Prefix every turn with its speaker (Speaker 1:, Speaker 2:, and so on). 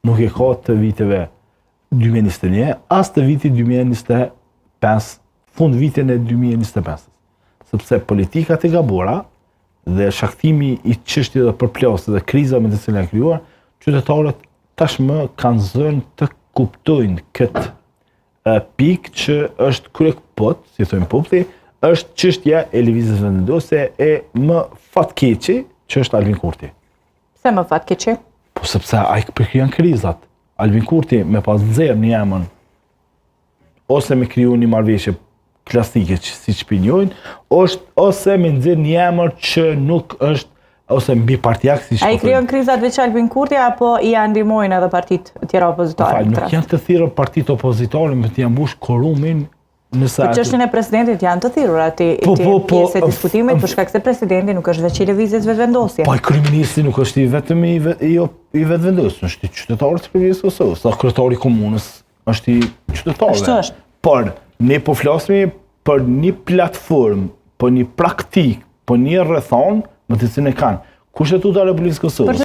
Speaker 1: nuk e ka të viteve 2021, as të vitit 2025, fund vitin e 2025. Sepse politikat e gabura dhe shaktimi i çështjeve dhe përplasjes dhe krizave me të cilat janë krijuar, qytetarët tashmë kanë zënë të kuptojnë këtë pikë që është kryekpot, si thojnë populli, është çështja e lëvizjes vendosë e më fatkeqi, që është Albin Kurti.
Speaker 2: Pse më fatkeqi?
Speaker 1: Po sepse ai përkryen krizat. Albin Kurti me pas nxjerr në emën ose me kriju një marrëveshje klasike siç pinjojnë, ose me nxjerr një emër që nuk është ose mbi partijak siç
Speaker 2: ai krijon krizat veç Albin Kurti apo i ndihmojnë edhe partitë tjera opozitare?
Speaker 1: Nuk janë të thirrur partitë opozitare, me të janë mbush korumin.
Speaker 2: Për çështjen e presidentit janë të thirrur aty pjesë e diskutimit për shkak se presidenti nuk është veç i lëvizjes vetëvendosje.
Speaker 1: Po kryeministri nuk është i vetëm i vetëvendosur, është i qytetarët të Republikës së Kosovës, sa kryetari i komunës është i qytetarëve. Por ne po flasim për një platformë, për një praktikë, për një rrethon, me të cilën e kanë kushtetuta e Republikës së Kosovës.